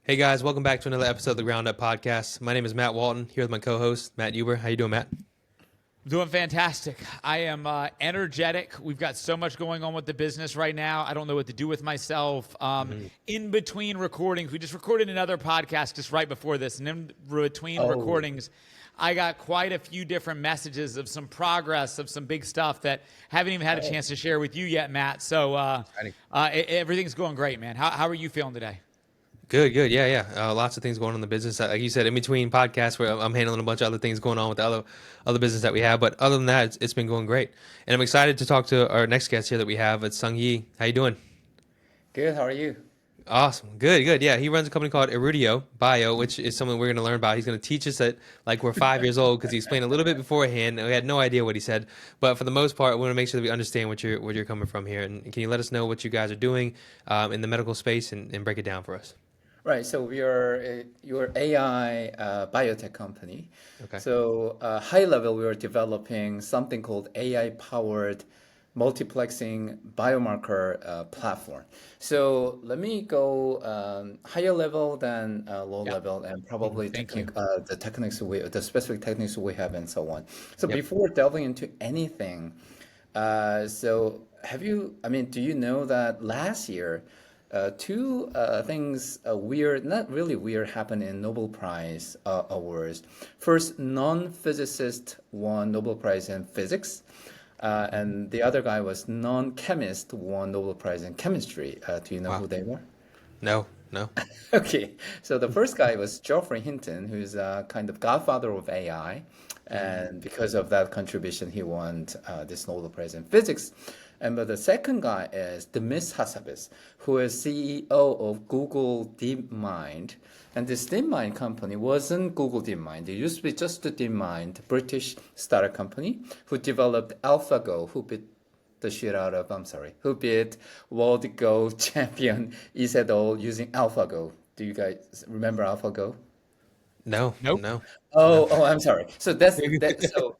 Hey guys, welcome back to another episode of the Ground Up Podcast. My name is Matt Walton, here with my co-host Matt Huber. How you doing, Matt? Doing fantastic. I am energetic. We've got so much going on with the business right now. I don't know what to do with myself. In between recordings, we just recorded another podcast just right before this. And in between Oh, recordings, I got quite a few different messages of some progress, of some big stuff that haven't even had a oh, chance to share with you yet, Matt. So Exciting. everything's going great, man. How are you feeling today? Good. Yeah. Lots of things going on in the business. Like you said, in between podcasts, where I'm handling a bunch of other things going on with the other business that we have. But other than that, it's been going great. And I'm excited to talk to our next guest here that we have. It's Sung Yi. How you doing? good. How are you? Awesome. Good. Yeah, he runs a company called Erudio Bio, which is something we're going to learn about. He's going to teach us at like we're 5 years old because he explained a little bit beforehand. And we had no idea what he said, but for the most part, we want to make sure that we understand what you're coming from here. And can you let us know what you guys are doing in the medical space and break it down for us? Right. So we are your AI biotech company. Okay. So high level, we are developing something called AI-powered multiplexing biomarker platform. So let me go higher level than low Yeah. level, and probably Thank you. the specific techniques we have, and so on. So Yep. before delving into anything, so do you know that last year, two things weird, not really weird, happened in Nobel Prize awards. First, non-physicist won Nobel Prize in physics, and the other guy was non-chemist won Nobel Prize in chemistry. Do you know Wow. who they were? No. Okay, so the first guy was Geoffrey Hinton, who's a kind of godfather of AI, Mm. and because of that contribution, he won this Nobel Prize in physics. And but the second guy is Demis Hassabis, who is CEO of Google DeepMind. And this DeepMind company wasn't Google DeepMind. It used to be just the DeepMind, British startup company, who developed AlphaGo, who beat world Go champion Isedol using AlphaGo. Do you guys remember AlphaGo? No. Nope. No. No. Oh, I'm sorry. So that's that. So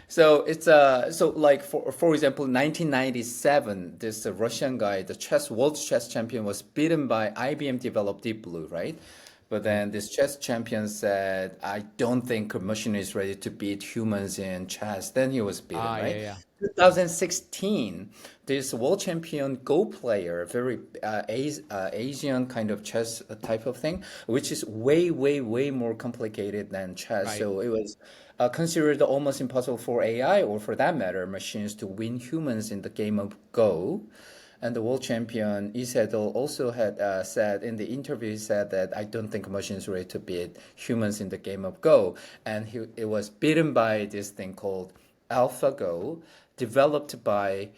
so it's so like for example, 1997, this Russian guy, the chess world chess champion, was beaten by IBM developed Deep Blue, right? But Mhm. then this chess champion said, "I don't think a machine is ready to beat humans in chess." Then he was beaten, Yeah, right? yeah. 2016, this world champion Go player, very Asian kind of chess type of thing, which is way more complicated than chess. Right. So it was considered almost impossible for AI, or for that matter, machines to win humans in the game of Go. And the world champion Isedol also had said in the interview, he said that I don't think machines are ready to beat humans in the game of Go. And it was beaten by this thing called AlphaGo, developed by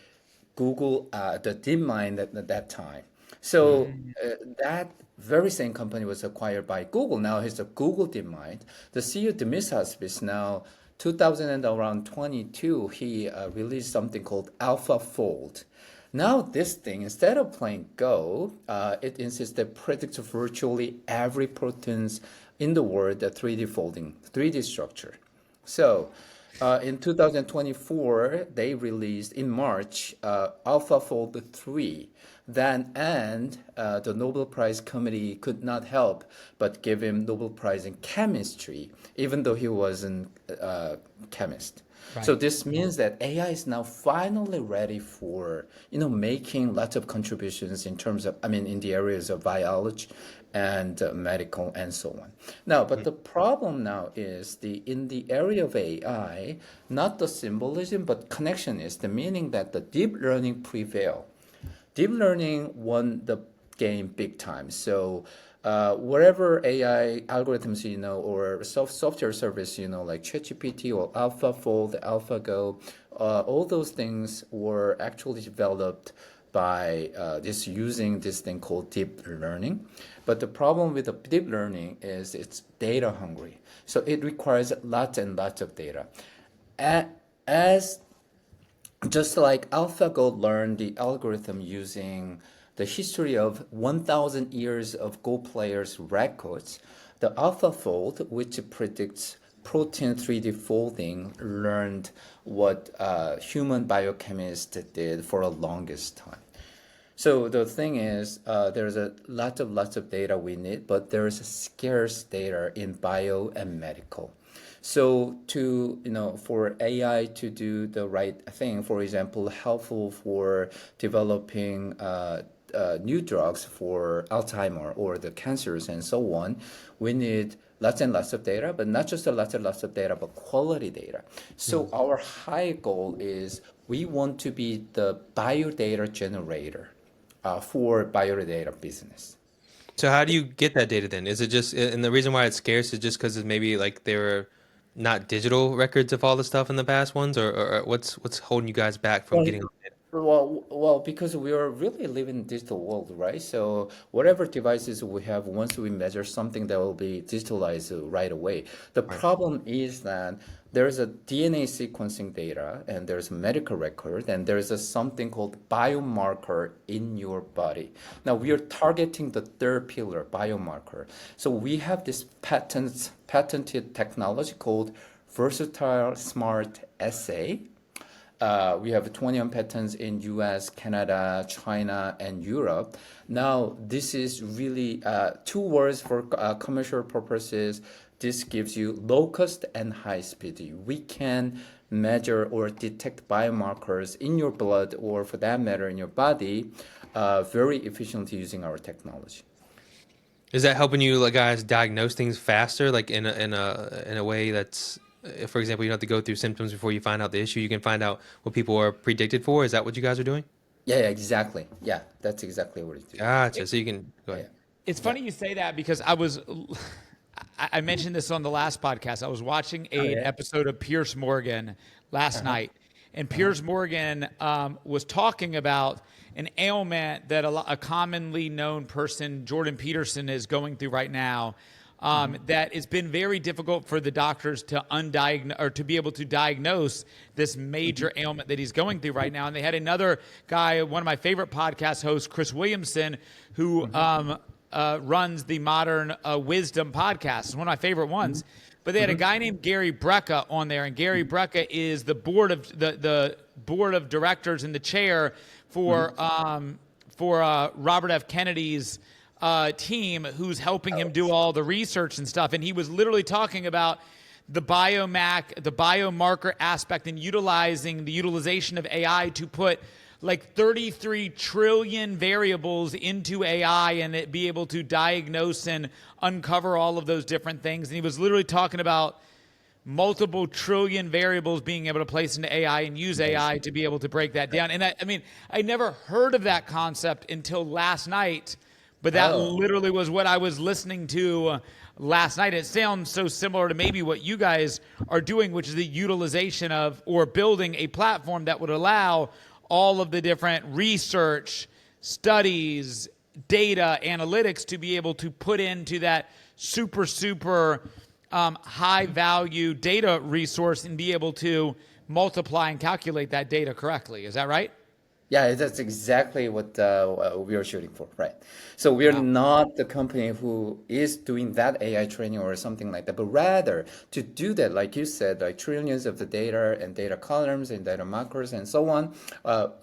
Google, the DeepMind at that time. So Mm. that very same company was acquired by Google. Now he's a Google DeepMind. The CEO Demis Hassabis now 2000 and around 22, he released something called AlphaFold. Now this thing, instead of playing Go, it insists that predicts virtually every proteins in the world, the 3D folding, 3D structure. So, in 2024, they released in March AlphaFold 3. Then, and the Nobel Prize committee could not help but give him Nobel Prize in chemistry, even though he wasn't a chemist. So Right. this means that AI is now finally ready for, making lots of contributions in terms of, in the areas of biology and medical and so on. Now, but the problem now is in the area of AI, not the symbolism, but connection is the meaning that the deep learning prevail. Deep learning won the game big time. So whatever AI algorithms or software service like ChatGPT or AlphaFold, AlphaGo, all those things were actually developed by this using this thing called deep learning. But the problem with the deep learning is it's data hungry. So it requires lots and lots of data. As just like AlphaGo learned the algorithm using the history of 1,000 years of Go players' records, the AlphaFold, which predicts protein 3D folding, learned what human biochemists did for the longest time. So the thing is, there's a lots of data we need, but there's scarce data in bio and medical. So for AI to do the right thing, for example, helpful for developing new drugs for Alzheimer or the cancers and so on, we need lots and lots of data, but not just a lots and lots of data, but quality data. So our high goal is we want to be the biodata generator for biodata business. So how do you get that data then? Is it just, and the reason why it's scarce is just because it's maybe like there were not digital records of all the stuff in the past ones, or what's holding you guys back from Well, getting all the data? because we are really living in digital world, right? So whatever devices we have, once we measure something, that will be digitalized right away. The Right. problem is that there's a DNA sequencing data, and there's medical record, and there's something called biomarker in your body. Now we are targeting the third pillar, biomarker. So we have this patented technology called versatile smart assay. We have 21 patents in US, Canada, China, and Europe. Now, this is really two words for commercial purposes. This gives you low cost and high speed. We can measure or detect biomarkers in your blood, or for that matter, in your body, very efficiently using our technology. Is that helping you, like, guys, diagnose things faster, like in a way that's, for example, you don't have to go through symptoms before you find out the issue. You can find out what people are predicted for. Is that what you guys are doing? Yeah, exactly. Yeah, that's exactly what it is. Gotcha. So you can go Yeah. ahead. It's funny you say that because I mentioned this on the last podcast. I was watching Oh, an yeah. episode of Piers Morgan last night, and Piers Morgan was talking about an ailment that a commonly known person, Jordan Peterson, is going through right now. That it's been very difficult for the doctors to undiagnose or to be able to diagnose this major ailment that he's going through right now. And they had another guy, one of my favorite podcast hosts, Chris Williamson, who runs the Modern Wisdom podcast. It's one of my favorite ones. But they had a guy named Gary Brecka on there, and Gary Brecka is the board of the board of directors and the chair for Robert F. Kennedy's team, who's helping him do all the research and stuff. And he was literally talking about the biomarker aspect, and utilizing the utilization of AI to put like 33 trillion variables into AI and it be able to diagnose and uncover all of those different things. And he was literally talking about multiple trillion variables being able to place into AI and use AI to be able to break that down. And I mean, I never heard of that concept until last night, but that Oh. literally was what I was listening to last night. It sounds so similar to maybe what you guys are doing, which is the utilization of or building a platform that would allow all of the different research, studies, data, analytics to be able to put into that super high value data resource and be able to multiply and calculate that data correctly. Is that right? Yeah, that's exactly what we are shooting for, right? So we are Wow. not the company who is doing that AI training or something like that, but rather to do that, like you said, like trillions of the data and data columns and data markers and so on,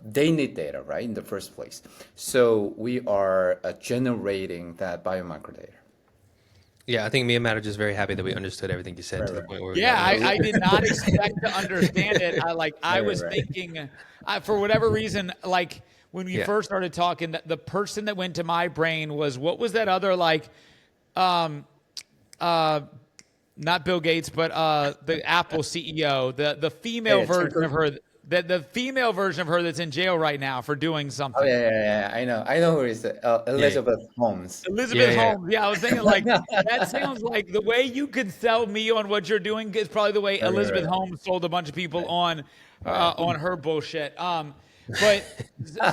they need data, right, in the first place. So we are generating that biomarker data. Yeah, I think me and Matt are just very happy that we understood everything you said Right, to the right. point where we Yeah, got really. I did not expect to understand it. I Right, was right. thinking, for whatever reason, like when we Yeah. first started talking, the person that went to my brain was what was that other like, um, not Bill Gates, but the Apple CEO, the female Yeah, Tim version of Cook. her, the female version of her that's in jail right now for doing Oh something. yeah. I know who it is. Yeah. Elizabeth Holmes. Yeah. Elizabeth Yeah. Holmes. Yeah, I was thinking like that sounds like the way you could sell me on what you're doing is probably the way Right, Elizabeth right, Holmes sold a bunch of people right. on her bullshit. But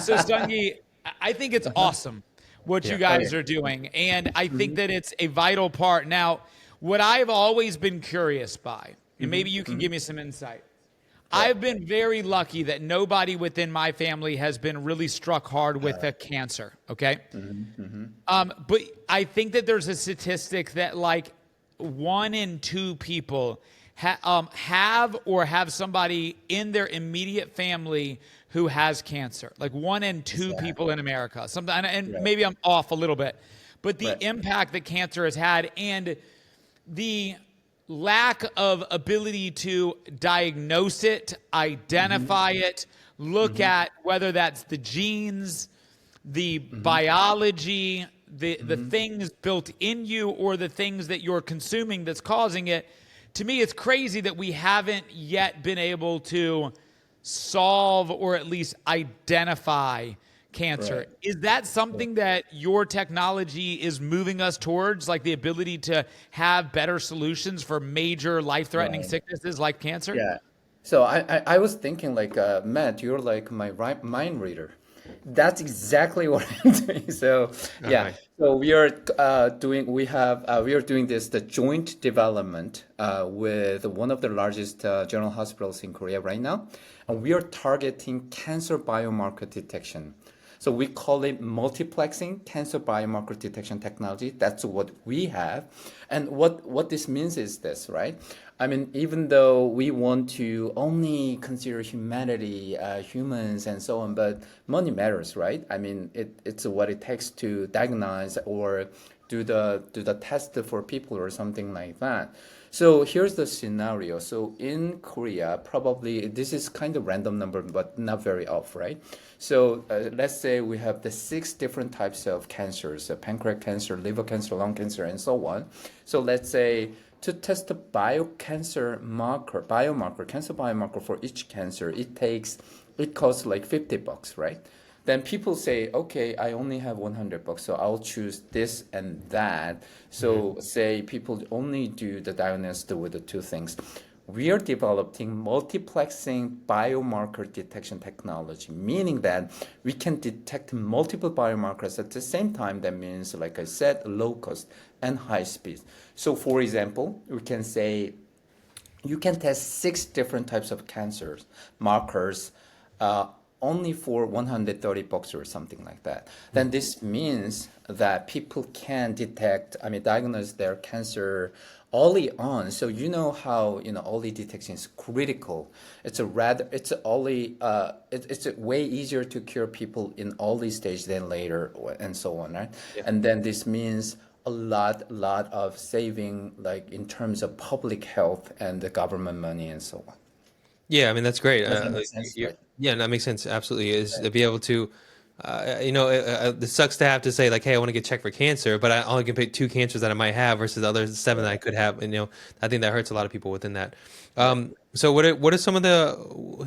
so Stungi, I think it's awesome what you Yeah. Okay. guys are doing, and I think that it's a vital part. Now, what I've always been curious by, and maybe you can give me some insight. Yeah. I've been very lucky that nobody within my family has been really struck hard with a cancer. Okay. But I think that there's a statistic that like 1 in 2 people have somebody in their immediate family who has cancer, like 1 in 2 people in America. Something, and Right. maybe I'm off a little bit, but the Right. impact that cancer has had and the lack of ability to diagnose it, identify it, look at whether that's the genes, the biology, the things built in you or the things that you're consuming that's causing it. To me, it's crazy that we haven't yet been able to solve or at least identify cancer. Right. Is that something that your technology is moving us towards, like the ability to have better solutions for major life-threatening Right. sicknesses like cancer? Yeah. So I was thinking like Matt, you're like my mind reader. That's exactly what I'm doing. So Oh, yeah. nice. So we are doing this the joint development with one of the largest general hospitals in Korea right now, and we are targeting cancer biomarker detection. So we call it multiplexing cancer biomarker detection technology. That's what we have. And what this means is this, right? I mean, even though we want to only consider humanity, humans and so on, but money matters, right? I mean, it's what it takes to diagnose or do the test for people or something like that. So here's the scenario. So in Korea, probably this is kind of random number, but not very off, right? So let's say we have the 6 different types of cancers: pancreatic cancer, liver cancer, lung cancer, and so on. So let's say to test the cancer biomarker for each cancer, it costs like $50, right? Then people say, okay, I only have $100, so I'll choose this and that. So say people only do the diagnosis with the 2 things. We are developing multiplexing biomarker detection technology, meaning that we can detect multiple biomarkers at the same time. That means, like I said, low cost and high speed. So for example, we can say you can test 6 different types of cancers markers uh, only for $130 or something like that. Then this means that people can diagnose their cancer early on. So you know how early detection is critical. It's way easier to cure people in early stage than later and so on, right? Yeah. And then this means a lot of saving, like in terms of public health and the government money and so on. Yeah, I mean that's great. Does that make sense? Right. Yeah, that makes sense. Absolutely, is to be able to, it sucks to have to say like, hey, I want to get checked for cancer, but I only can pick 2 cancers that I might have versus the other 7 that I could have, and I think that hurts a lot of people within that. So what are some of the?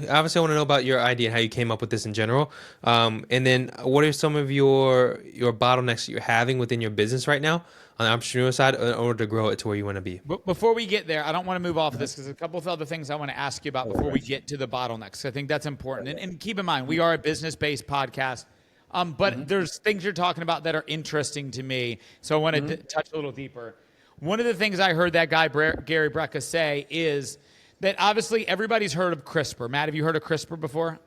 Obviously, I want to know about your idea and how you came up with this in general, and then what are some of your bottlenecks that you're having within your business right now on the entrepreneurial side in order to grow it to where you want to be. But before we get there, I don't want to move off of this because there's a couple of other things I want to ask you about before we get to the bottlenecks. I think that's important. And keep in mind, we are a business-based podcast, but there's things you're talking about that are interesting to me. So I want to touch a little deeper. One of the things I heard that guy, Gary Brecka, say is that obviously everybody's heard of CRISPR. Matt, have you heard of CRISPR before?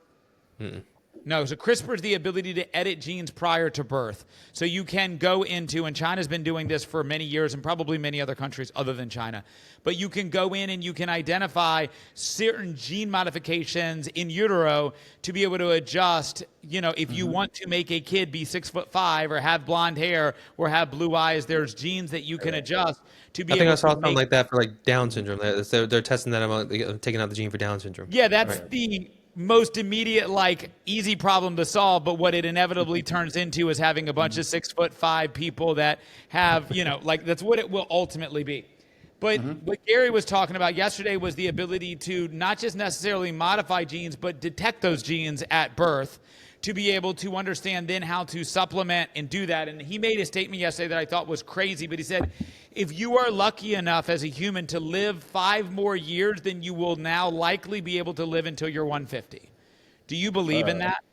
No, so CRISPR is the ability to edit genes prior to birth. So you can go into, and China's been doing this for many years and probably many other countries other than China, but you can go in and you can identify certain gene modifications in utero to be able to adjust, if you want to make a kid be 6'5" or have blonde hair or have blue eyes, there's genes that you can adjust to be I think able I saw to something make. like that for like Down syndrome. They're testing that about taking out the gene for Down syndrome. Yeah, that's the most immediate, easy problem to solve. But what it inevitably turns into is having a bunch of 6'5" people that have, that's what it will ultimately be. But what Gary was talking about yesterday was the ability to not just necessarily modify genes, but detect those genes at birth to be able to understand then how to supplement and do that. And he made a statement yesterday that I thought was crazy, but he said, if you are lucky enough as a human to live 5 more years, then you will now likely be able to live until you're 150. Do you believe in that?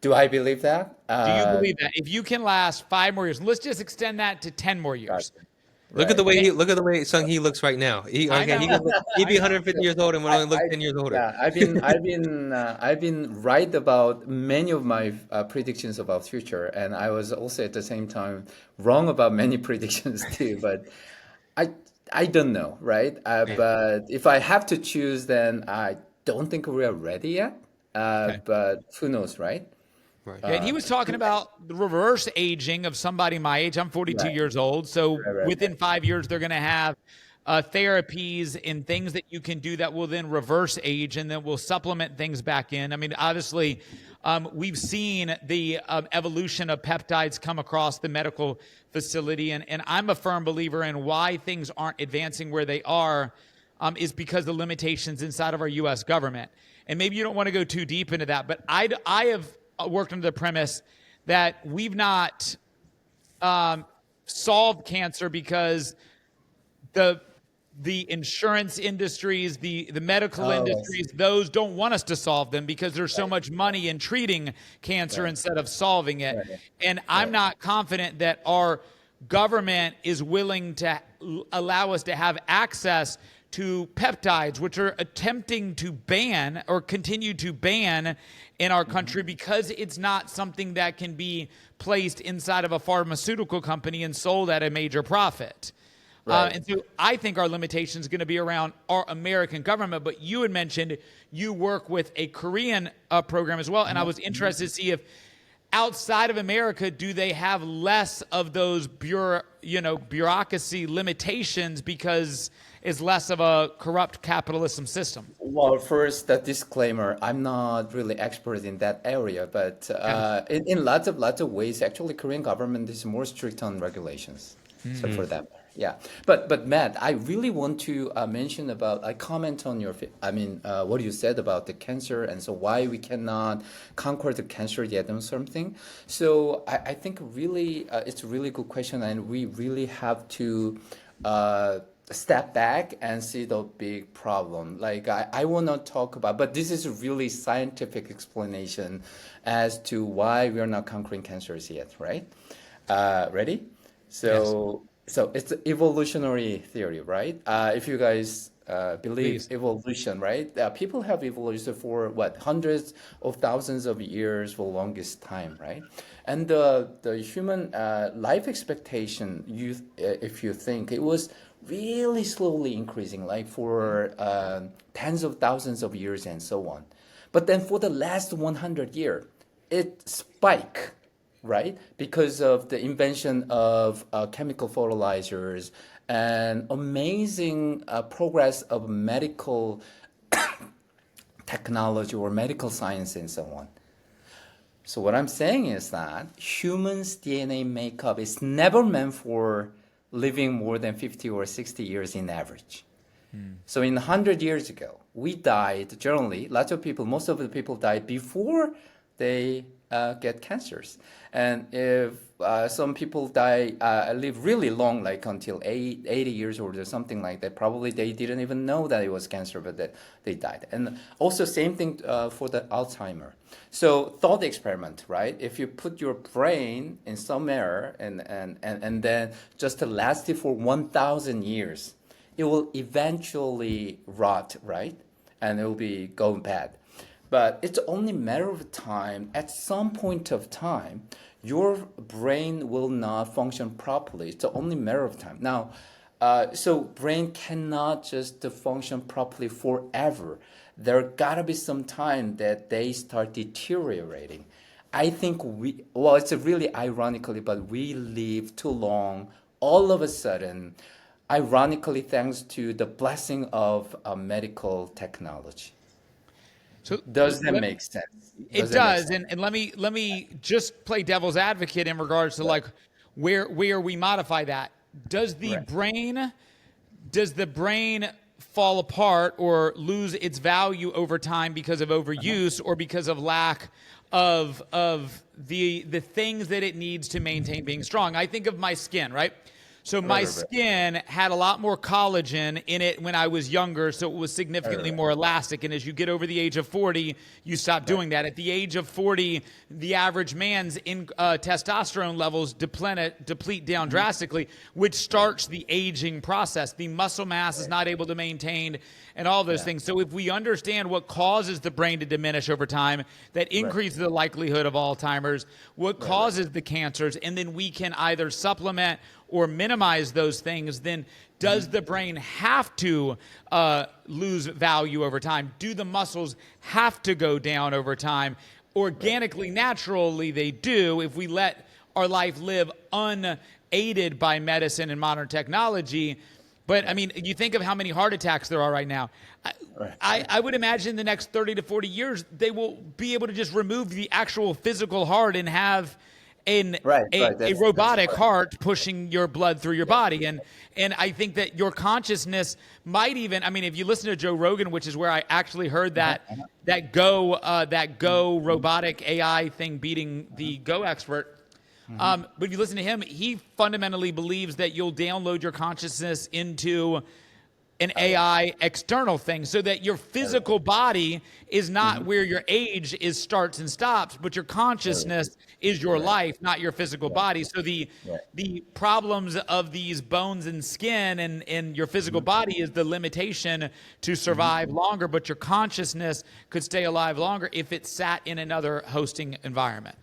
Do I believe that? Do you believe that? If you can last 5 more years, let's just extend that to 10 more years. Gotcha. Look at the way Sung Hee looks right now. I know. He'd be 150 years old and would only look 10 years older. Yeah, I've been right about many of my predictions about future, and I was also at the same time wrong about many predictions too. But I I don't know, right? Yeah. But if I have to choose, then I don't think we are ready yet. Okay. But who knows, right? Right. Yeah, and he was talking about the reverse aging of somebody my age. I'm 42 Right, years old. So right. within 5 years, they're going to have therapies and things that you can do that will then reverse age and then will supplement things back in. I mean, obviously, we've seen the evolution of peptides come across the medical facility. And I'm a firm believer in why things aren't advancing where they are is because the limitations inside of our U.S. government. And maybe you don't want to go too deep into that, but I have worked under the premise that we've not solved cancer because the insurance industries, the medical Oh, I see. industries, those don't want us to solve them because there's so much money in treating cancer Right, instead of solving it. right, And I'm right. not confident that our government is willing to allow us to have access to peptides, which are attempting to ban or continue to ban in our country because it's not something that can be placed inside of a pharmaceutical company and sold at a major profit. Right. And so I think our limitation is going to be around our American government. But you had mentioned you work with a Korean program as well. And I was interested to see if outside of America, do they have less of those bureaucracy limitations because it's less of a corrupt capitalism system? Well, first, that disclaimer, I'm not really expert in that area, but Okay. in lots of ways, actually, Korean government is more strict on regulations. So for that, yeah. But Matt, I really want to mention about, I comment on your, what you said about the cancer and so why we cannot conquer the cancer yet and something. So I think really, it's a really good question, and we really have to step back and see the big problem. Like I want to talk about, but this is a really scientific explanation as to why we are not conquering cancers yet, right? Ready? Yes, So it's evolutionary theory, right? If you guys believe please. evolution, right? People have evolution for what, hundreds of thousands of years for the longest time, right? And the human life expectation, if you think it was really slowly increasing, like for tens of thousands of years and so on. But then for the last 100 years, it spiked, right? Because of the invention of chemical fertilizers and amazing progress of medical technology or medical science and so on. So what I'm saying is that humans' DNA makeup is never meant for living more than 50 or 60 years in average. So in 100 years ago, we died generally, lots of people, most of the people died before they get cancers. And if some people live really long, like until 80 years old or something like that, probably they didn't even know that it was cancer, but that they died. And also same thing for the Alzheimer. So thought experiment, right? If you put your brain in somewhere and then just last it for 1,000 years, it will eventually rot, right? And it will be going bad. But it's only a matter of time. At some point of time, your brain will not function properly. It's only a matter of time. Now, so brain cannot just function properly forever. There gotta be some time that they start deteriorating. I think it's really ironically, but we live too long all of a sudden, ironically, thanks to the blessing of medical technology. So Does that let, make sense? it Does that make does, sense? and let me just play devil's advocate in regards to Right. like where we modify that. Does the Right. brain does the brain fall apart or lose its value over time because of overuse or because of lack of the things that it needs to maintain being strong? I think of my skin, right? So Right, my right, right. skin had a lot more collagen in it when I was younger, so it was Right, significantly right, more elastic. And as you get over the age of 40, you stop right. doing that. At the age of 40, the average man's testosterone levels deplete down drastically, which starts the aging process. The muscle mass is not able to maintain and all those Yeah. things. So if we understand what causes the brain to diminish over time, that Right. increases the likelihood of Alzheimer's, what Right, right. causes the cancers, and then we can either supplement or minimize those things, then does the brain have to lose value over time? Do the muscles have to go down over time? Organically, naturally, they do if we let our life live unaided by medicine and modern technology. But I mean, you think of how many heart attacks there are right now. I would imagine the next 30 to 40 years, they will be able to just remove the actual physical heart and have a robotic heart pushing your blood through your body. And I think that your consciousness might even, I mean, if you listen to Joe Rogan, which is where I actually heard that Go robotic AI thing beating the Go expert. But if you listen to him, he fundamentally believes that you'll download your consciousness into an AI external thing, so that your physical body is not where your age starts and stops, but your consciousness is your life, not your physical body. So the problems of these bones and skin and your physical body is the limitation to survive longer, but your consciousness could stay alive longer if it sat in another hosting environment.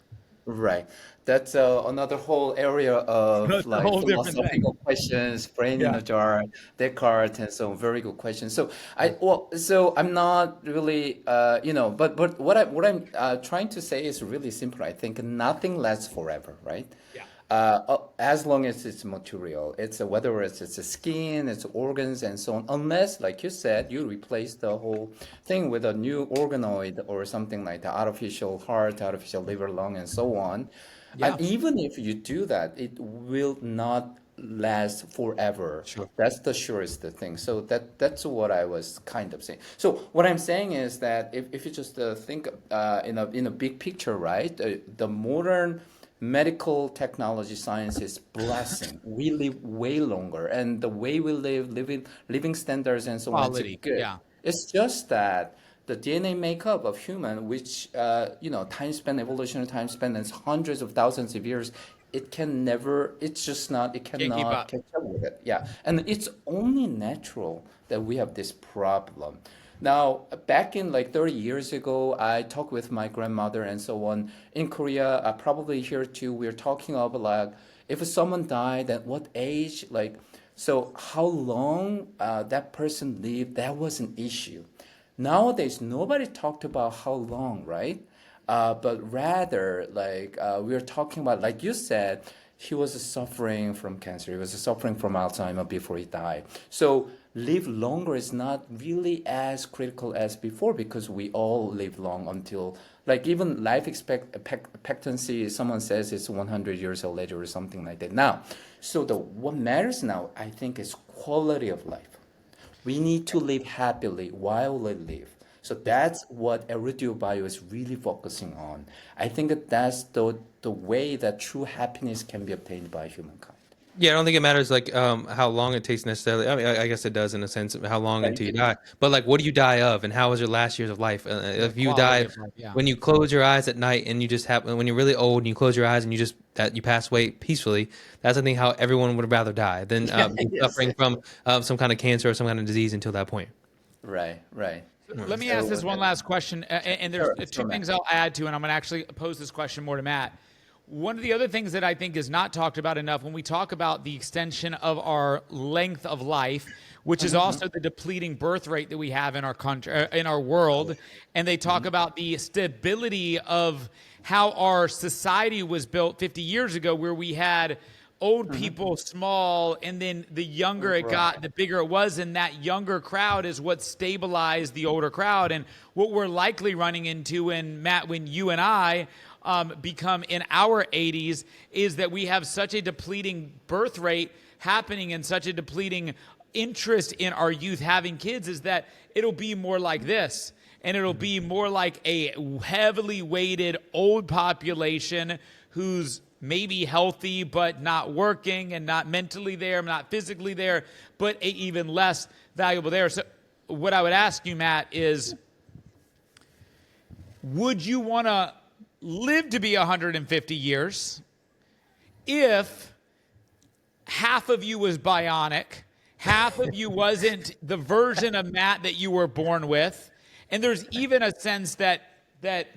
Right. That's another whole area of That's a like whole different thing. philosophical questions, brain in Yeah. a jar, Descartes, and so on. Very good question. So I'm not really but what I'm trying to say is really simple. I think nothing lasts forever, right? Yeah. As long as it's material, it's whether it's the skin, it's organs, and so on. Unless, like you said, you replace the whole thing with a new organoid or something like the artificial heart, artificial liver, lung, and so on. Yeah. And even if you do that, it will not last forever. Sure. That's the surest thing. So that's what I was kind of saying. So what I'm saying is that if you just think in a big picture, right? The modern medical technology science is blessing. We live way longer, and the way we live, living standards and so on, Quality, is good. yeah. It's just that the DNA makeup of human, which time span, evolutionary time span, is hundreds of thousands of years. It can never. It's just not. It Can't keep cannot up. catch up with it. Yeah, and it's only natural that we have this problem. Now, back in like 30 years ago, I talked with my grandmother and so on. In Korea, probably here too, we're talking about like if someone died, at what age, like, so how long that person lived, that was an issue. Nowadays, nobody talked about how long, right? But rather, like we're talking about, like you said, he was suffering from cancer. He was suffering from Alzheimer before he died. So live longer is not really as critical as before because we all live long until, like even life expectancy, someone says it's 100 years old later or something like that. Now, so what matters now, I think, is quality of life. We need to live happily while we live. So that's what Erudio Bio is really focusing on. I think that that's the way that true happiness can be obtained by humankind. Yeah, I don't think it matters like how long it takes necessarily. I mean, I guess it does in a sense of how long Thank until you you. die. But like, what do you die of, and how was your last years of life? If you Quality die of life, yeah. when you close your eyes at night and you just have when you're really old and you close your eyes and you pass away peacefully, that's I think how everyone would rather die than be Yes. suffering from some kind of cancer or some kind of disease until that point. Right, right. Let me ask this one last question, and there's Sure, two sure, things Matt. I'll add to, and I'm going to actually pose this question more to Matt. One of the other things that I think is not talked about enough when we talk about the extension of our length of life, which is also the depleting birth rate that we have in our country, in our world, and they talk about the stability of how our society was built 50 years ago, where we had old people small, and then the younger it got, the bigger it was, and that younger crowd is what stabilized the older crowd. And what we're likely running into, and Matt, when you and I become in our 80s, is that we have such a depleting birth rate happening and such a depleting interest in our youth having kids, is that it'll be more like this. And it'll be more like a heavily weighted old population who's maybe healthy but not working and not mentally there, not physically there, but even less valuable there. So what I would ask you, Matt, is would you want to live to be 150 years if half of you was bionic, half of you wasn't the version of Matt that you were born with? And there's even a sense that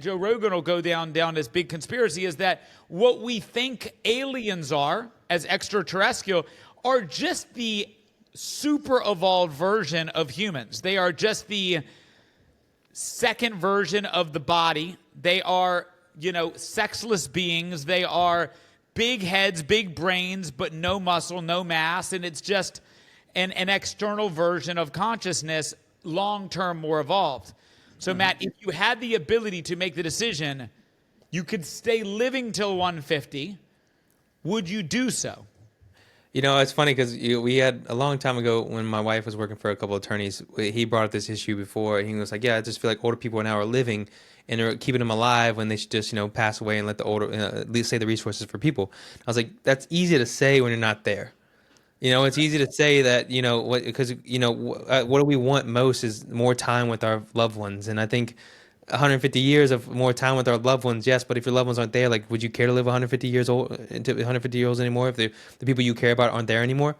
Joe Rogan will go down this big conspiracy, is that what we think aliens are as extraterrestrial are just the super evolved version of humans. They are just the second version of the body. They are, sexless beings. They are big heads, big brains, but no muscle, no mass. And it's just an external version of consciousness, long-term more evolved. So Matt, if you had the ability to make the decision, you could stay living till 150, would you do so? It's funny because we had a long time ago when my wife was working for a couple of attorneys, he brought up this issue before. He was like, yeah, I just feel like older people now are living and they're keeping them alive when they should just, pass away and let the older, at least save the resources for people. I was like, that's easy to say when you're not there. It's easy to say that, because, what do we want most is more time with our loved ones. And I think 150 years of more time with our loved ones, yes, but if your loved ones aren't there, like, would you care to live 150 years old, into 150 years old anymore if the people you care about aren't there anymore?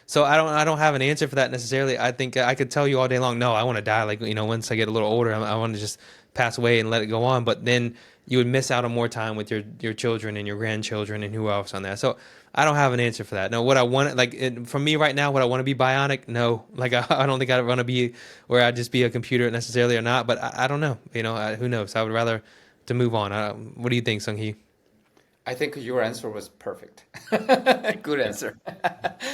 So I don't have an answer for that necessarily. I think I could tell you all day long, no, I want to die. Like, once I get a little older, I want to just pass away and let it go on. But then you would miss out on more time with your children and your grandchildren and who else on that. So I don't have an answer for that. No, what I want, for me right now, would I want to be bionic? No, like I don't think I'd want to be where I'd just be a computer necessarily or not. But I don't know. Who knows? I would rather to move on. What do you think, Sung Hee? I think your answer was perfect. Good answer.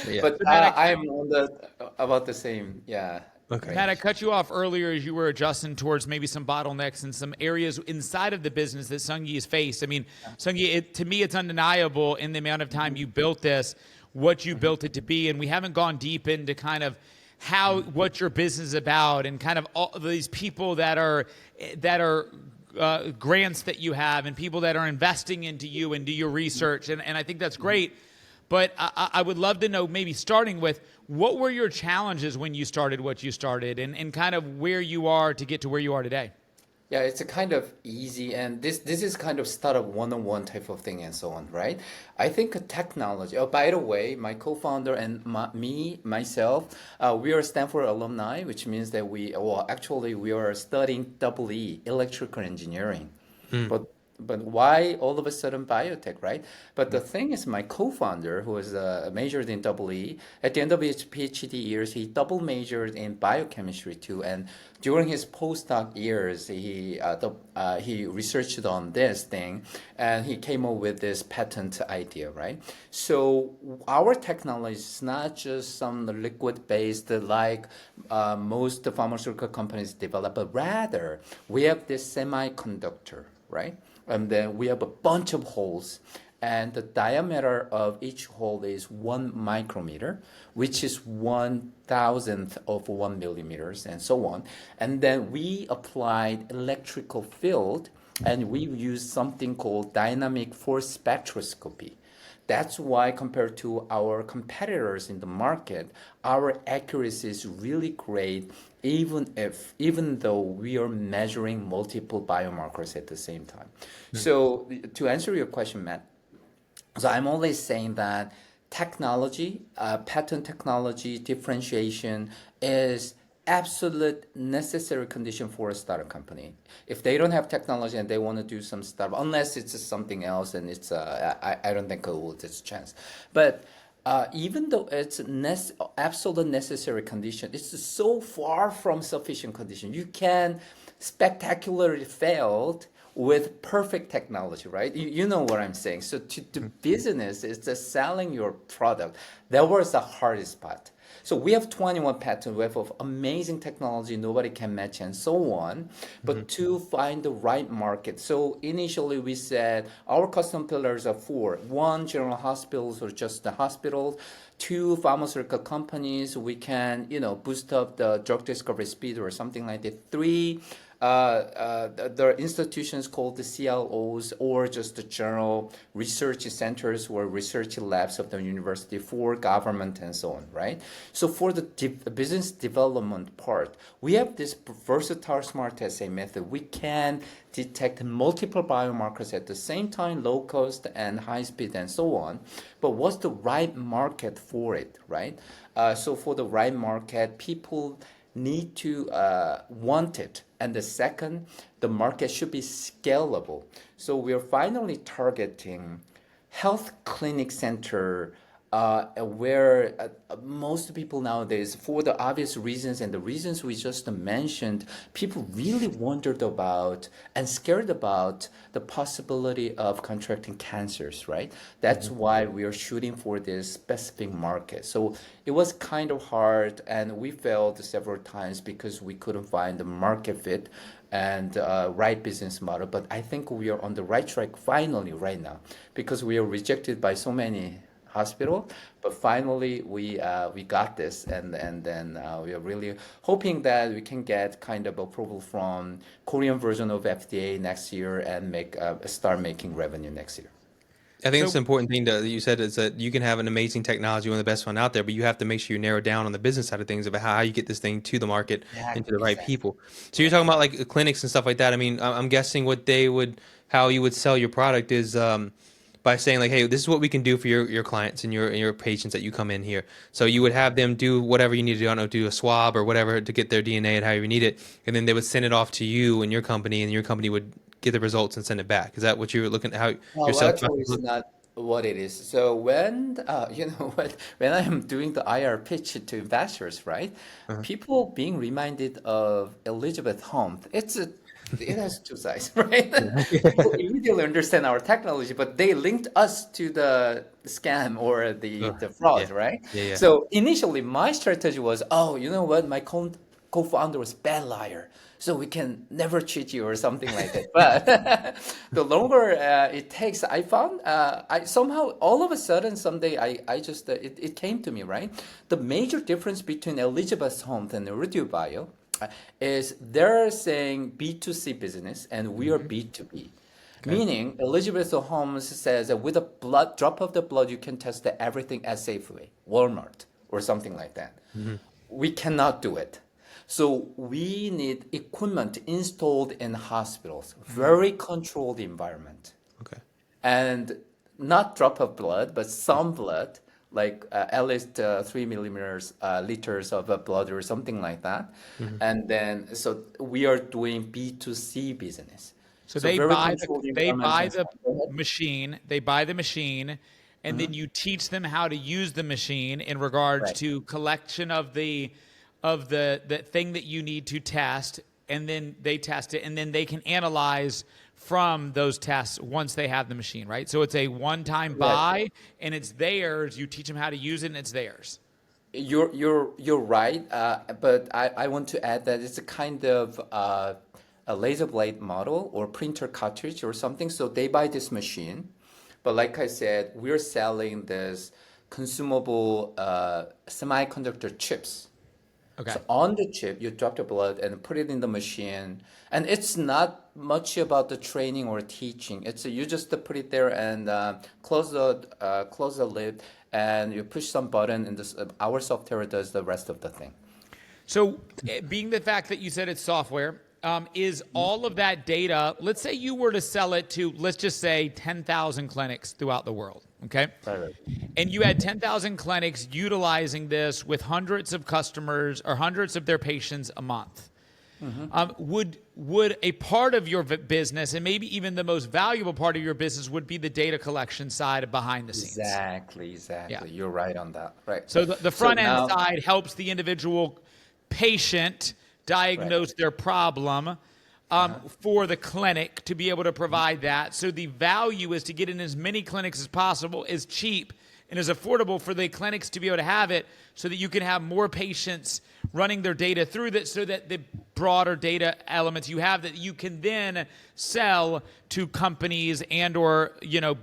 Yeah. But I'm on about the same. Yeah. Okay. Matt, I cut you off earlier as you were adjusting towards maybe some bottlenecks and some areas inside of the business that Sung-Yi has faced. I mean, Sung-Yi, to me, it's undeniable in the amount of time you built this, what you built it to be, and we haven't gone deep into kind of what your business is about and kind of all of these people that are grants that you have and people that are investing into you and do your research, and I think that's great. But I would love to know, maybe starting with, what were your challenges when you started what you started and kind of where you are to get to where you are today? Yeah, it's a kind of easy, and this is kind of startup one-on-one type of thing and so on, right? I think technology. Oh, by the way, my co-founder and myself, we are Stanford alumni, which means that we are studying EE, electrical engineering. But why all of a sudden biotech, right? But the thing is, my co-founder, who was majored in EE, at the end of his PhD years, he double majored in biochemistry too. And during his postdoc years, he researched on this thing, and he came up with this patent idea, right? So our technology is not just some liquid-based like most pharmaceutical companies develop, but rather we have this semiconductor, right? And then we have a bunch of holes, and the diameter of each hole is 1 micrometer, which is 1,000th of 1 millimeters, and so on. And then we applied electrical field, and we used something called dynamic force spectroscopy. That's why, compared to our competitors in the market, our accuracy is really great, even though we are measuring multiple biomarkers at the same time. So to answer your question, Matt, so I'm always saying that technology, patent technology, differentiation is absolute necessary condition for a startup company. If they don't have technology and they want to do some stuff, unless it's something else, and I don't think it will take a chance. But even though it's absolute necessary condition, it's so far from sufficient condition. You can spectacularly fail with perfect technology, right? You know what I'm saying. So to business, it's just selling your product. That was the hardest part. So we have 21 patents, we have amazing technology, nobody can match and so on, but to find the right market. So initially we said our custom pillars are 4. 1, general hospitals or just the hospitals. 2, pharmaceutical companies, we can, boost up the drug discovery speed or something like that. 3, there are institutions called the CLOs or just the general research centers or research labs of the university, for government and so on, right? So for the business development part, we have this versatile smart assay method. We can detect multiple biomarkers at the same time, low cost and high speed and so on. But what's the right market for it, right? So for the right market, people need to want it. And the second, the market should be scalable. So we are finally targeting health clinic center where most people nowadays, for the obvious reasons and the reasons we just mentioned, people really wondered about and scared about the possibility of contracting cancers, right? That's why we are shooting for this specific market. So it was kind of hard, and we failed several times because we couldn't find the market fit and right business model. But I think we are on the right track finally right now because we are rejected by so many hospital, but finally we got this, and then we are really hoping that we can get kind of approval from Korean version of FDA next year and make start making revenue next year. I think it's So an important thing that you said is that you can have an amazing technology, one of the best one out there, but you have to make sure you narrow down on the business side of things about how you get this thing to the market and to Exactly, the right exactly. people. So you're talking about like clinics and stuff like that. I mean, I'm guessing how you would sell your product is by saying like, hey, this is what we can do for your clients and your patients that you come in here. So you would have them do whatever you need to do, I don't know, do a swab or whatever to get their DNA and however you need it, and then they would send it off to you and your company would get the results and send it back. Is that what you're looking at? How your Well, sales actually, process it's looks? not what it is. So when when I am doing the IR pitch to investors, right? Uh-huh. People being reminded of Elizabeth Holmes. It has two sides, right? People immediately understand our technology, but they linked us to the scam or Ugh, the yeah, fraud, right? yeah, yeah. So initially, my strategy was, oh, you know what? My co-founder was bad liar, so we can never cheat you or something like that. But the longer it takes, I found I somehow all of a sudden someday I just it came to me, right? The major difference between Elizabeth Holmes and Erudio Bio is they're saying B2C business and we are Hmm. B2B. Okay. Meaning, Elizabeth Holmes says that with a drop of the blood, you can test everything at Safeway, Walmart, or something like that. Hmm. We cannot do it. So we need equipment installed in hospitals, very controlled environment, Okay. and not drop of blood, but some blood, like at least 3 millimeters liters of blood or something like that. Hmm. And then so we are doing B2C business. So So very controlled they environments buy and the stuff. Go ahead. machine, they buy the machine, and then you teach them how to use the machine in regards Right. to collection of the thing that you need to test, and then they test it, and then they can analyze from those tests once they have the machine, right? So it's a one-time Right. buy, and it's theirs. You teach them how to use it, and it's theirs. You're right, but I want to add that it's a kind of a laser blade model or printer cartridge or something. So they buy this machine, but like I said, we're selling this consumable semiconductor chips. Okay. So on the chip, you drop the blood and put it in the machine. And it's not much about the training or teaching. It's you just put it there and close the lid, and you push some button, and this our software does the rest of the thing. So, being the fact that you said it's software, is all of that data, let's say you were to sell it to, let's just say 10,000 clinics throughout the world, okay? Right, right. And you had 10,000 clinics utilizing this with hundreds of customers or hundreds of their patients a month. Would a part of your business, and maybe even the most valuable part of your business, would be the data collection side of behind the scenes? Exactly, Yeah. exactly. You're right on that. Right. So the So front end now, side helps the individual patient right. diagnose their problem for the clinic to be able to provide that. So the value is to get in as many clinics as possible, as cheap and as affordable for the clinics to be able to have it, so that you can have more patients running their data through that, so that the broader data elements you have that you can then sell to companies and or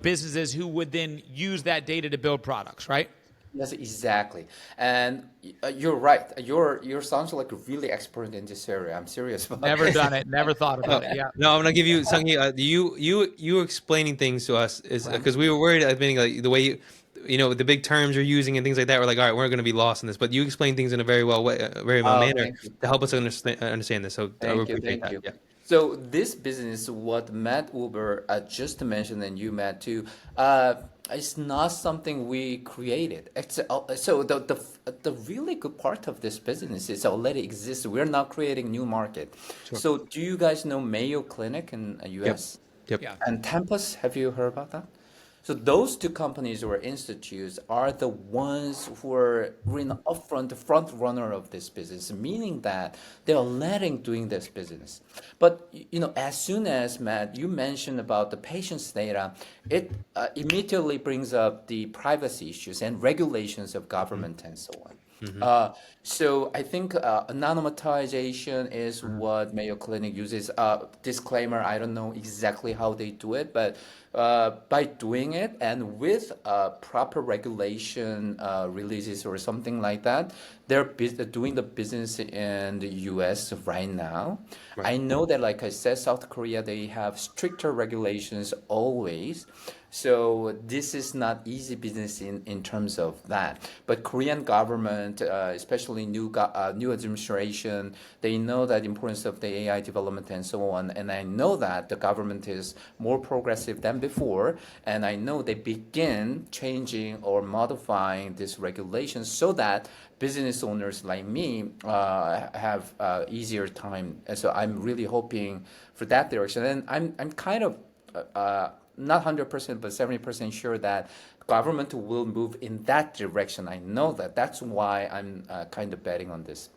businesses who would then use that data to build products, right? Yes, exactly. And you're right. You're sounds like really expert in this area. I'm serious about Never this. done it, never thought No, about it. Yeah. no, I'm gonna give you something. You explaining things to us is Right. because we were worried at the beginning, like the way the big terms you're using and things like that. We're like, all right, we're gonna be lost in this. But you explain things in a very well way, very well Oh, manner thank you. to help us understand this. So I would Thank you, appreciate thank that. you. Yeah. So this business, what Matt Uber just mentioned, and you, Matt, too, it's not something we created. So the really good part of this business is already exists. We're not creating new market. Sure. So do you guys know Mayo Clinic in Yep. U.S. Yep. Yeah. and Tempus? Have you heard about that? So those two companies or institutes are the ones who are in the upfront, the front runner of this business, meaning that they are letting doing this business. But as soon as Matt, you mentioned about the patient's data, it immediately brings up the privacy issues and regulations of government and so on. Mm-hmm. So I think anonymization is what Mayo Clinic uses. Disclaimer, I don't know exactly how they do it, but by doing it and with proper regulation releases or something like that, they're doing the business in the US right now. Right. I know that, like I said, South Korea, they have stricter regulations always. So this is not easy business in terms of that. But Korean government, especially new administration, they know that importance of the AI development and so on. And I know that the government is more progressive than before. And I know they begin changing or modifying these regulations so that business owners like me have easier time. And so I'm really hoping for that direction. And I'm kind of not 100%, but 70% sure that government will move in that direction. I know that. That's why I'm kind of betting on this.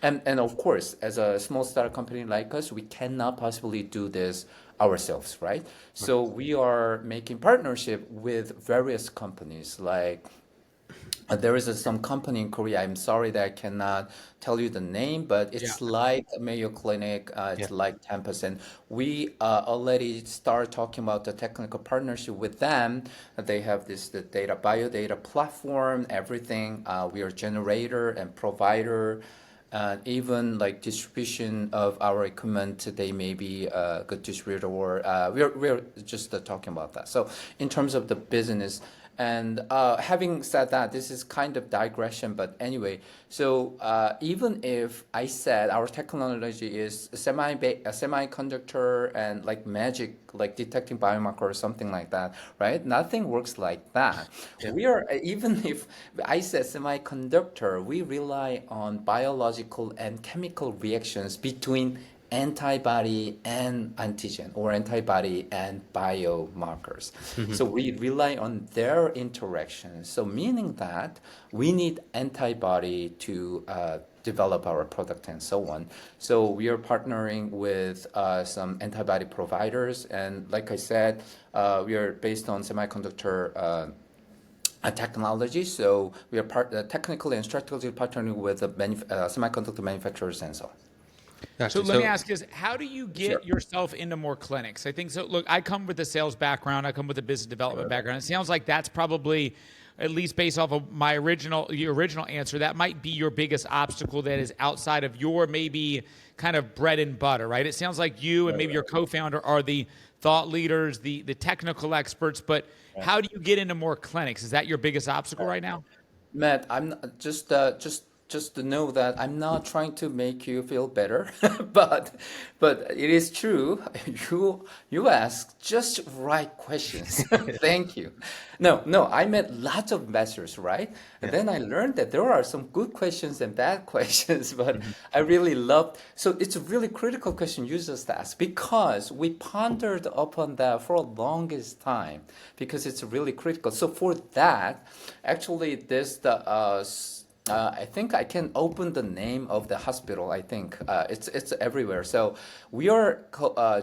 And of course, as a small startup company like us, we cannot possibly do this ourselves, right? So we are making partnership with various companies like there is some company in Korea. I'm sorry that I cannot tell you the name, but Yeah. it's like Mayo Clinic. Yeah. It's like 10%. We already start talking about the technical partnership with them. They have the data biodata platform, everything. We are generator and provider. Even like distribution of our equipment, they may be a good distributor, or we're just talking about that. So in terms of the business, and having said that, this is kind of digression, but anyway, so even if I said our technology is a semiconductor and like magic, like detecting biomarker or something like that, right? Nothing works like that. Yeah. We are, even if I said semiconductor, we rely on biological and chemical reactions between antibody and antigen or antibody and biomarkers. Mm-hmm. So we rely on their interactions. So meaning that we need antibody to develop our product and so on. So we are partnering with some antibody providers. And like I said, we are based on semiconductor technology. So we are technically and strategically partnering with the semiconductor manufacturers and so on. So Gotcha. let me So, ask you this, how do you Sure. get yourself into more clinics? I think so. Look, I come with a sales background. I come with a business development background. It sounds like that's probably, at least based off of your original answer, that might be your biggest obstacle that is outside of your maybe kind of bread and butter, right? It sounds like you and maybe your co-founder are the thought leaders, the technical experts, but how do you get into more clinics? Is that your biggest obstacle right now? Matt, I'm not, just to know that I'm not trying to make you feel better, but it is true. You ask just right questions. Thank you. No, I met lots of investors, right? And yeah. then I learned that there are some good questions and bad questions, but Mm-hmm. I really loved. So it's a really critical question you just asked because we pondered upon that for a longest time because it's really critical. So for that, actually, there's the I think I can open the name of the hospital. I think it's everywhere. So we are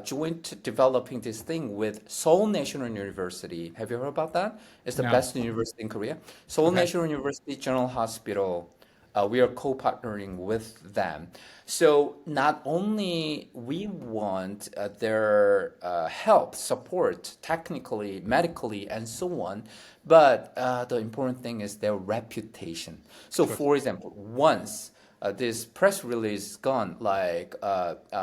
joint developing this thing with Seoul National University. Have you heard about that? It's the No. best university in Korea. Seoul Okay. National University General Hospital. We are co-partnering with them. So not only we want their help, support, technically, medically, and so on, but the important thing is their reputation. So, Sure. for example, once this press release gone, like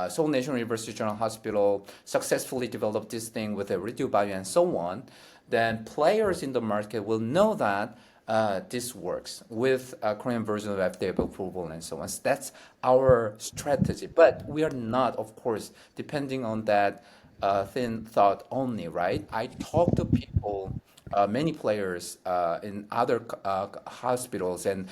Seoul National University General Hospital successfully developed this thing with Erudio Bio and so on, then players in the market will know that this works with a Korean version of FDA approval and so on. So that's our strategy. But we are not, of course, depending on that thin thought only, right? I talk to people, many players in other hospitals, and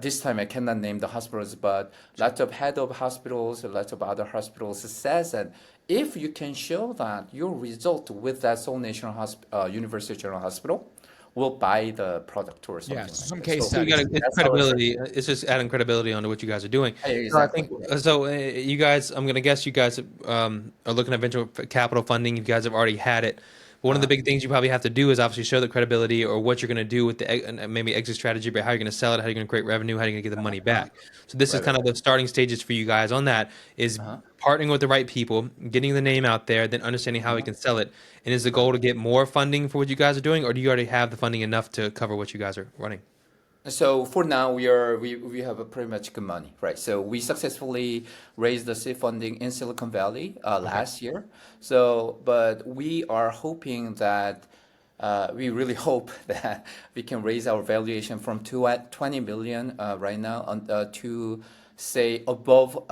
this time I cannot name the hospitals, but lots of head of hospitals, lots of other hospitals says that If you can show that your result with that Seoul University General Hospital will buy the product or Yeah, something like some that. case So So you got studies. it's that's our credibility. It's just adding credibility onto what you guys are doing. So I think exactly. so. You guys, I'm gonna guess you guys are looking at venture capital funding. You guys have already had it. But one of the Uh-huh. big things you probably have to do is obviously show the credibility or what you're going to do with the maybe exit strategy, but how you're going to sell it, how you're going to create revenue, how you're going to get the money Uh-huh. back. So this is Right, kind right. of the starting stages for you guys on that is Uh-huh. partnering with the right people, getting the name out there, then understanding how we Uh-huh. can sell it. And is the Right. goal to get more funding for what you guys are doing, or do you already have the funding enough to cover what you guys are running? So for now, we have a pretty much good money, right? So we successfully raised the seed funding in Silicon Valley Okay. last year. So, but we are hoping that we really hope that we can raise our valuation from 20 million right now to say above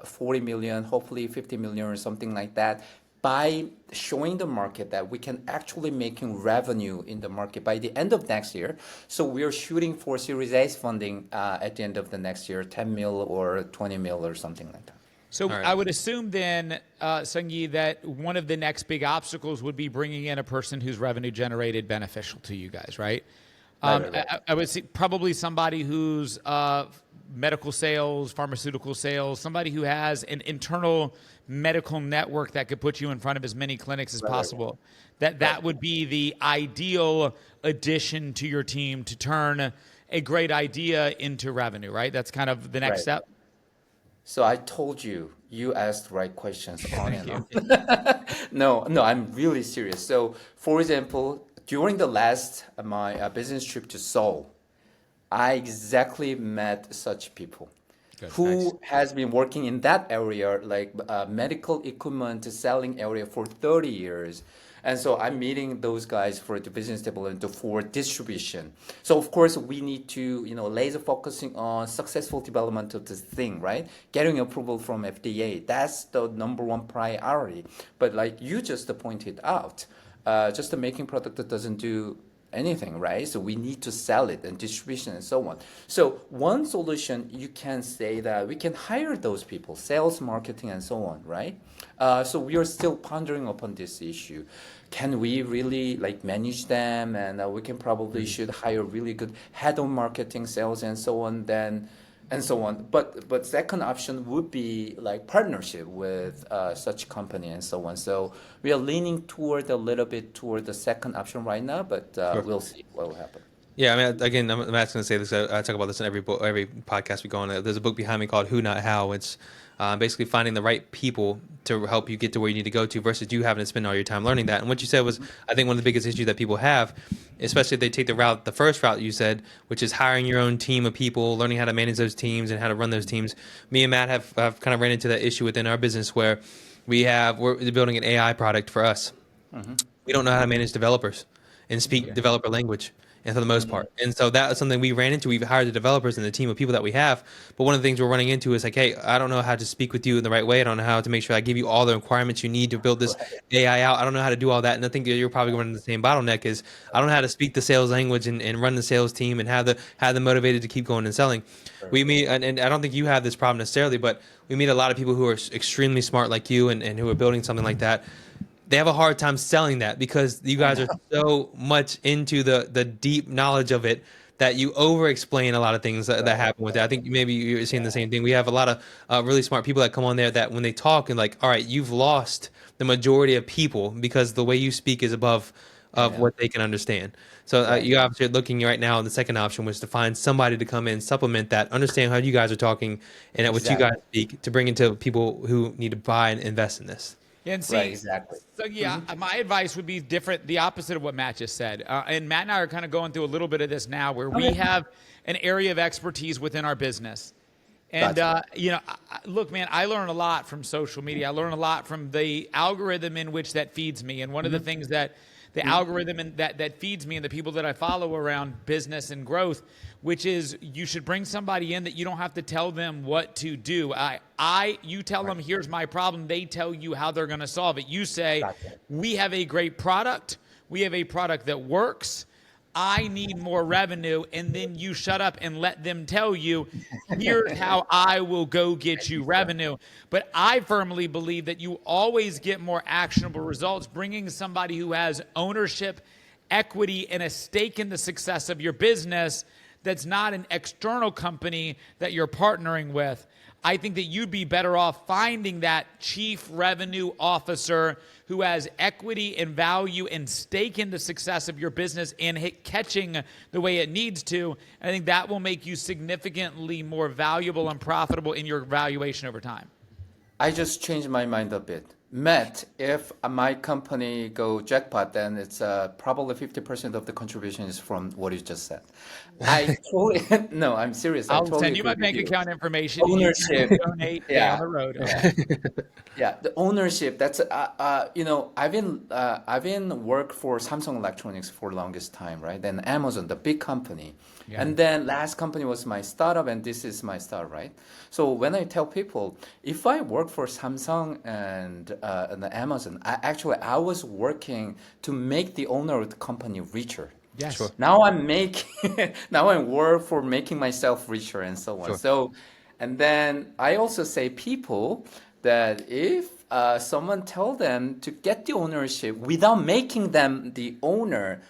40 million, hopefully 50 million or something like that, by showing the market that we can actually making revenue in the market by the end of next year. So we are shooting for Series A funding at the end of the next year, 10 mil or 20 mil or something like that. So All right. I would assume then, Sung-Yi, that one of the next big obstacles would be bringing in a person who's revenue generated beneficial to you guys, right? Right, right, right. I would see probably somebody who's medical sales, pharmaceutical sales, somebody who has an internal medical network that could put you in front of as many clinics as Right, right, possible. That would be the ideal addition to your team to turn a great idea into revenue, right? That's kind of the next right. step. So I told you, you asked the right questions on Thank and you. on. No, no, I'm really serious. So, for example, during the last my business trip to Seoul, I exactly met such people Good. Nice. who has been working in that area, like medical equipment selling area for 30 years. And so I'm meeting those guys for the business development for distribution. So of course we need to, laser focusing on successful development of this thing, right? Getting approval from FDA. That's the number one priority. But like you just pointed out, just the making product that doesn't do anything, right? So we need to sell it and distribution and so on. So one solution you can say that we can hire those people, sales, marketing, and so on, right? So we are still pondering upon this issue. Can we really like manage them? And we can probably should hire really good head of marketing, sales, and so on. Then and so on. But second option would be like partnership with such company and so on. So we are leaning toward a little bit toward the second option right now, but Sure. we'll see what will happen. Yeah, I mean, again, I'm Matt's going to say this. I talk about this in every podcast we go on. There's a book behind me called "Who Not How." It's basically finding the right people to help you get to where you need to go to, versus you having to spend all your time learning that. And what you said was, I think, one of the biggest issues that people have, especially if they take the first route you said, which is hiring your own team of people, learning how to manage those teams and how to run those teams. Me and Matt have kind of ran into that issue within our business where we're building an AI product for us. We don't know how to manage developers and speak developer language, and for the most part. And so that is something we ran into. We've hired the developers and the team of people that we have. But one of the things we're running into is like, hey, I don't know how to speak with you in the right way. I don't know how to make sure I give you all the requirements you need to build this AI out. I don't know how to do all that. And I think that you're probably running the same bottleneck is I don't know how to speak the sales language and run the sales team and have them motivated to keep going and selling. We meet, and I don't think you have this problem necessarily, but we meet a lot of people who are extremely smart like you and who are building something like that. They have a hard time selling that because you guys are so much into the deep knowledge of it that you over explain a lot of things that happen with it. I think maybe you're seeing the same thing. We have a lot of really smart people that come on there that when they talk and like, all right, you've lost the majority of people because the way you speak is above of what they can understand. So you obviously are looking right now, and the second option was to find somebody to come in, supplement that, understand how you guys are talking and at what you guys Exactly. speak to bring into people who need to buy and invest in this. And Right, see, exactly. so yeah, my advice would be different, the opposite of what Matt just said. And Matt and I are kind of going through a little bit of this now where we have an area of expertise within our business. And, Gotcha. look, man, I learn a lot from social media. I learn a lot from the algorithm in which that feeds me. And one of the things that the algorithm that feeds me and the people that I follow around business and growth, which is you should bring somebody in that you don't have to tell them what to do. You tell them, here's my problem. They tell you how they're going to solve it. You say, Gotcha. we have a great product. We have a product that works. I need more revenue, and then you shut up and let them tell you, here's how I will go get you revenue. But I firmly believe that you always get more actionable results bringing somebody who has ownership, equity, and a stake in the success of your business that's not an external company that you're partnering with. I think that you'd be better off finding that chief revenue officer who has equity and value and stake in the success of your business and catching the way it needs to. And I think that will make you significantly more valuable and profitable in your valuation over time. I just changed my mind a bit. Matt, if my company go jackpot, then it's probably 50% of the contribution is from what you just said. I totally, no, I'm serious. I I'll totally send you my agree with bank you. account information. Ownership. You can donate down the road. Okay. Yeah, the ownership. That's I've been work for Samsung Electronics for the longest time, right? Then Amazon, the big company, and then last company was my startup, and this is my startup, right? So when I tell people, if I work for Samsung and Amazon, I was working to make the owner of the company richer. Yes. Sure. Now I'm making, now I work for making myself richer and so on. Sure. So, and then I also say people that if someone tell them to get the ownership without making them the owner,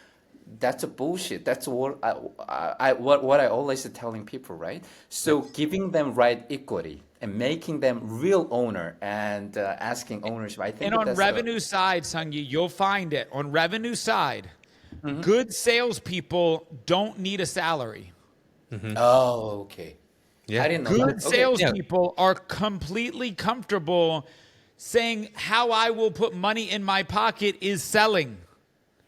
that's a bullshit. That's what what I always telling people, right? So giving them right equity and making them real owner and asking ownership. I think And on that's revenue side, Sungyi, you'll find it. On revenue side, good salespeople don't need a salary. Oh, okay. Yeah. I didn't know Good that. Okay. salespeople are completely comfortable saying how I will put money in my pocket is selling.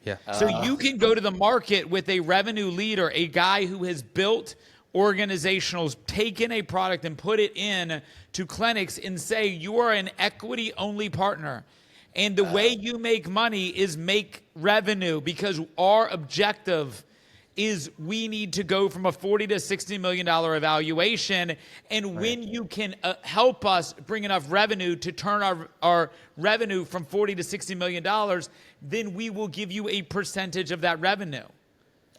Yeah. So you can go to the market with a revenue leader, a guy who has built organizationals, taken a product and put it in to clinics and say, you are an equity only partner. And the way you make money is make revenue, because our objective is we need to go from a $40 to $60 million evaluation. And when you can help us bring enough revenue to turn our revenue from $40 to $60 million, then we will give you a percentage of that revenue,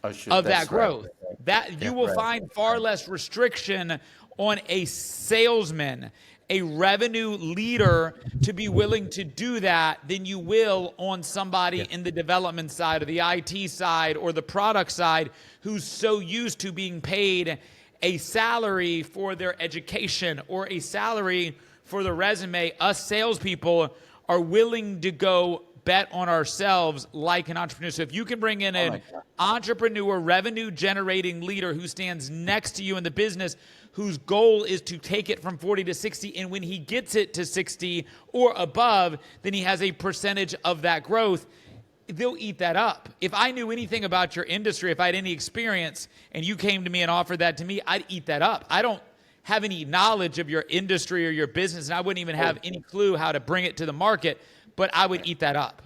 of that growth. Right. That you will find far less restriction on a salesman, a revenue leader, to be willing to do that than you will on somebody in the development side or the IT side or the product side who's so used to being paid a salary for their education or a salary for the resume. Us salespeople are willing to go bet on ourselves like an entrepreneur. So if you can bring in an entrepreneur, revenue generating leader who stands next to you in the business, whose goal is to take it from 40 to 60, and when he gets it to 60 or above, then he has a percentage of that growth, they'll eat that up. If I knew anything about your industry, if I had any experience, and you came to me and offered that to me, I'd eat that up. I don't have any knowledge of your industry or your business, and I wouldn't even have any clue how to bring it to the market, but I would eat that up.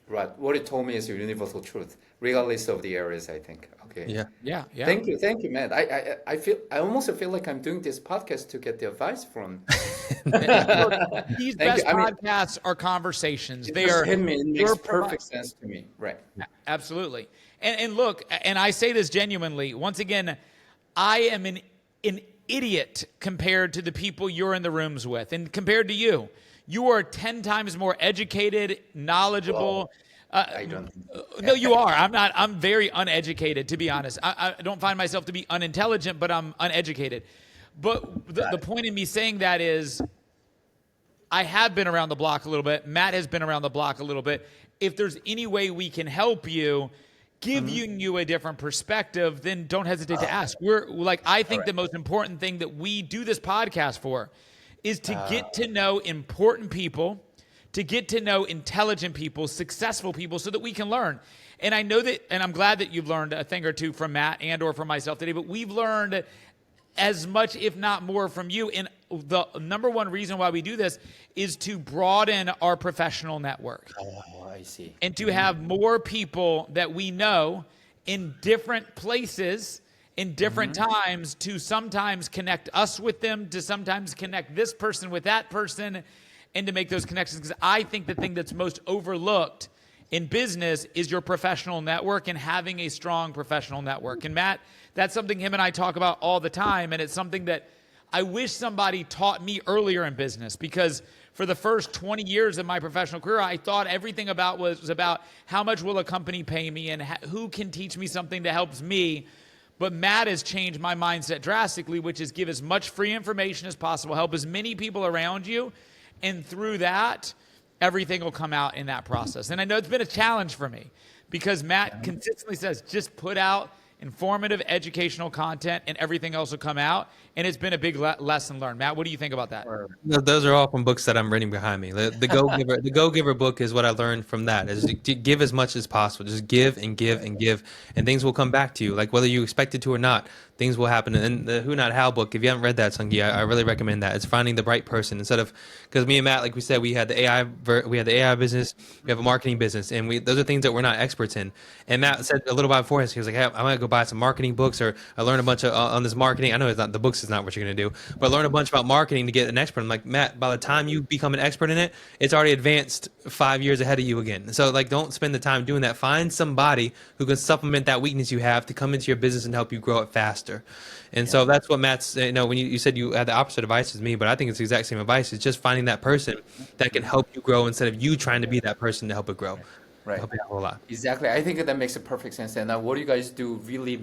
Right. What it told me is a universal truth, regardless of the areas, I think. Okay. Yeah. Thank you, man. I almost feel like I'm doing this podcast to get the advice from. These best podcasts are conversations. They are. Hit me. It makes perfect sense to me. Right. Absolutely. And look, and I say this genuinely. Once again, I am an idiot compared to the people you're in the rooms with, and compared to you. You are 10 times more educated, knowledgeable. I don't. No, you are. I'm not. I'm very uneducated, to be honest. I don't find myself to be unintelligent, but I'm uneducated. But the point in me saying that is, I have been around the block a little bit. Matt has been around the block a little bit. If there's any way we can help you, giving you a different perspective, then don't hesitate to ask. I think the most important thing that we do this podcast for is to get to know important people, to get to know intelligent people, successful people, so that we can learn. And I know that, and I'm glad that you've learned a thing or two from Matt and or from myself today, but we've learned as much, if not more, from you. And the number one reason why we do this is to broaden our professional network. Oh, I see. And to have more people that we know in different places, in different times, to sometimes connect us with them, to sometimes connect this person with that person, and to make those connections. Because I think the thing that's most overlooked in business is your professional network and having a strong professional network. And Matt, that's something him and I talk about all the time. And it's something that I wish somebody taught me earlier in business, because for the first 20 years of my professional career, I thought everything about was about how much will a company pay me and who can teach me something that helps me. But Matt has changed my mindset drastically, which is give as much free information as possible, help as many people around you, and through that, everything will come out in that process. And I know it's been a challenge for me because Matt consistently says, just put out informative, educational content and everything else will come out. And it's been a big lesson learned. Matt, what do you think about that? Those are all from books that I'm reading behind me. The Go Giver, the Go Giver book is what I learned from that. Is to give as much as possible. Just give and give and give, and things will come back to you. Like whether you expect it to or not, things will happen. And the Who Not How book, if you haven't read that, Sungi, I really recommend that. It's finding the right person instead of, because me and Matt, like we said, we had the AI business, we have a marketing business, and those are things that we're not experts in. And Matt said a little while before he was like, hey, I'm gonna go buy some marketing books, or I learn a bunch of on this marketing. I know it's not the books is not what you're gonna do, but learn a bunch about marketing to get an expert. I'm like, Matt, by the time you become an expert in it, it's already advanced 5 years ahead of you again. So like, don't spend the time doing that. Find somebody who can supplement that weakness you have to come into your business and help you grow it faster. And so that's what Matt's, when you said you had the opposite advice as me, but I think it's the exact same advice. It's just finding that person that can help you grow instead of you trying to be that person to help it grow. Right. Help you out a whole lot. Exactly. I think that makes a perfect sense. And what you guys do really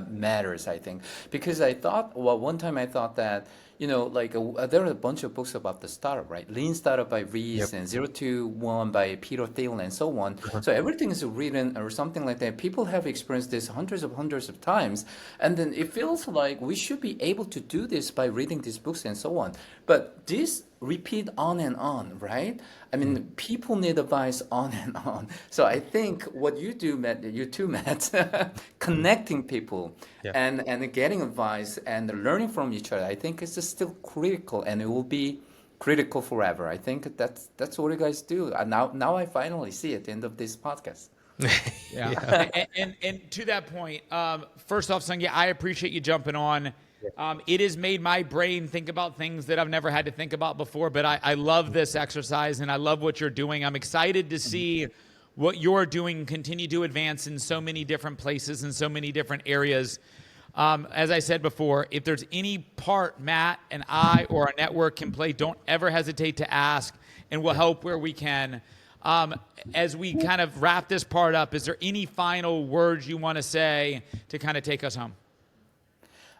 matters, I think. Because I thought, well, one time I thought that, there are a bunch of books about the startup, right? Lean Startup by Reese and 0 to 1 by Peter Thiel and so on. So everything is written or something like that. People have experienced this hundreds of times. And then it feels like we should be able to do this by reading these books and so on. But this repeat on and on, right? I mean, people need advice on and on. So I think what you do, Matt, you too, Matt, connecting people and getting advice and learning from each other, I think is still critical, and it will be critical forever. I think that's what you guys do. And now I finally see it at the end of this podcast. Yeah. And to that point, first off, Sungya, I appreciate you jumping on. It has made my brain think about things that I've never had to think about before, but I love this exercise and I love what you're doing. I'm excited to see what you're doing continue to advance in so many different places and so many different areas. As I said before, if there's any part Matt and I or our network can play, don't ever hesitate to ask, and we'll help where we can. As we kind of wrap this part up, is there any final words you want to say to kind of take us home?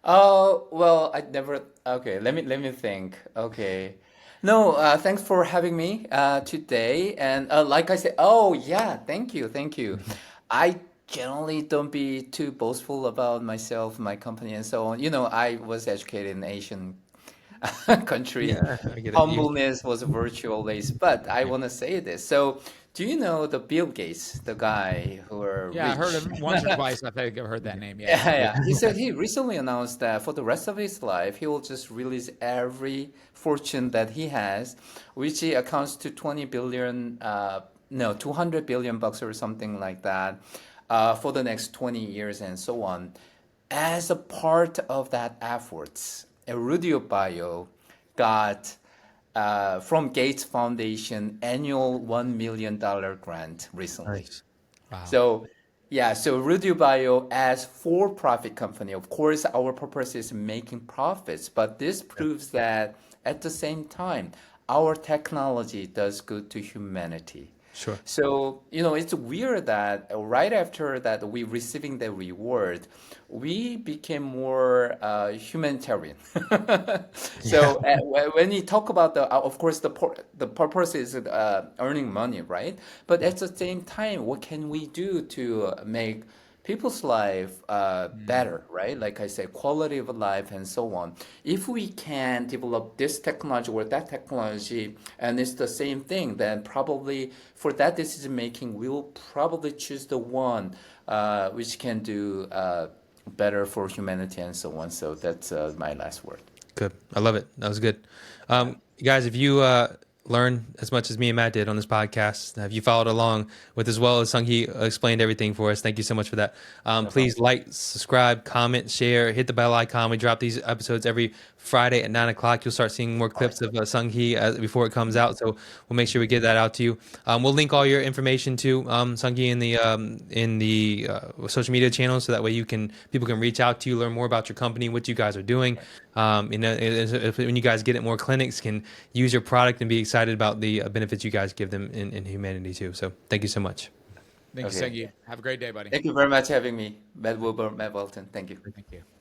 Oh, well, I never. Okay, let me think. Okay. No, thanks for having me today. And like I said, oh yeah, thank you, thank you. I generally don't be too boastful about myself, my company, and so on. I was educated in Asian country. Yeah, I get it. Humbleness was a virtue always. But I want to say this. So, do you know the Bill Gates, the guy who are Yeah, I heard rich? of him once or twice. I think I've heard that name. Yeah. Yeah, yeah. He said he recently announced that for the rest of his life, he will just release every fortune that he has, which accounts to 20 billion, no, 200 billion bucks or something like that, for the next 20 years and so on. As a part of that efforts, Erudio Bio got from Gates Foundation annual $1 million grant recently. Nice. Wow. So, yeah, so Erudio Bio as for-profit company, of course, our purpose is making profits, but this proves that at the same time, our technology does good to humanity. Sure. So, it's weird that right after that we receiving the reward, we became more humanitarian. So when you talk about of course, the purpose is earning money, right? But at the same time, what can we do to make people's life better, right? Like I said, quality of life and so on. If we can develop this technology or that technology and it's the same thing, then probably for that decision making, we will probably choose the one which can do better for humanity and so on. So that's my last word. Good. I love it. That was good. Guys, if you learn as much as me and Matt did on this podcast. Have you followed along with as well as Sung-Hee explained everything for us? Thank you so much for that. Please like, subscribe, comment, share, hit the bell icon. We drop these episodes every Friday at 9 o'clock. You'll start seeing more clips of Sung-Hee before it comes out. So we'll make sure we get that out to you. We'll link all your information to Sung-Hee in the social media channels, so that way people can reach out to you, learn more about your company, what you guys are doing. When you guys get it, more clinics can use your product and be excited about the benefits you guys give them in humanity too. So thank you so much. Thank you, Sung-Hee. Have a great day, buddy. Thank you very much for having me, Matt Wilbur, Matt Walton. Thank you. Thank you.